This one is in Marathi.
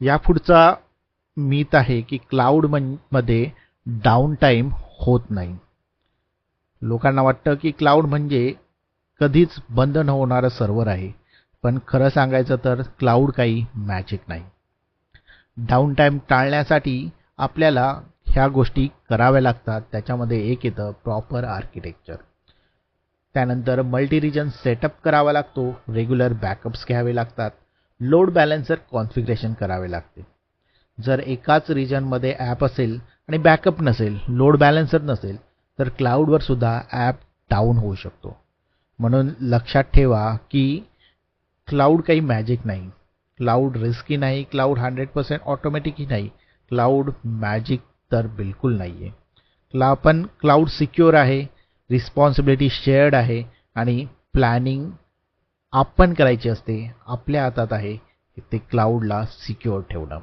या पुढचा मीथ आहे की क्लाउड मध्ये डाऊन टाईम होत नाही. लोकांना वाटतं की क्लाउड म्हणजे कधीच बंद न होणारं सर्व्हर आहे, पण खरं सांगायचं तर क्लाउड काही मॅजिक नाही. डाऊन टाईम टाळण्यासाठी आपल्याला ह्या गोष्टी कराव्या लागतात. त्याच्यामध्ये एक येतं प्रॉपर आर्किटेक्चर. त्यानंतर मल्टी रिजन सेटअप करावा लागतो, रेग्युलर बॅकअप्स घ्यावे लागतात, लोड बॅलन्सर कॉन्फिगरेशन करावे लागते. जर एकाच रिजनमध्ये ॲप असेल आणि बॅकअप नसेल, लोड बॅलन्सर नसेल, तर क्लाउडवर सुद्धा ॲप डाऊन होऊ शकतो. म्हणून लक्षात ठेवा की क्लाउड काही मॅजिक नाही, क्लाउड रिस्की नाही, क्लाउड 100% ऑटोमॅटिकही नाही, क्लाउड मॅजिक तर बिलकुल नाही आहे. पण क्लाउड सिक्युअर आहे, रिस्पॉन्सिबिलिटी शेअर्ड आहे आणि प्लॅनिंग आपण करायची असते. आपल्या हातात आहे ते क्लाउडला सिक्युअर ठेवणं.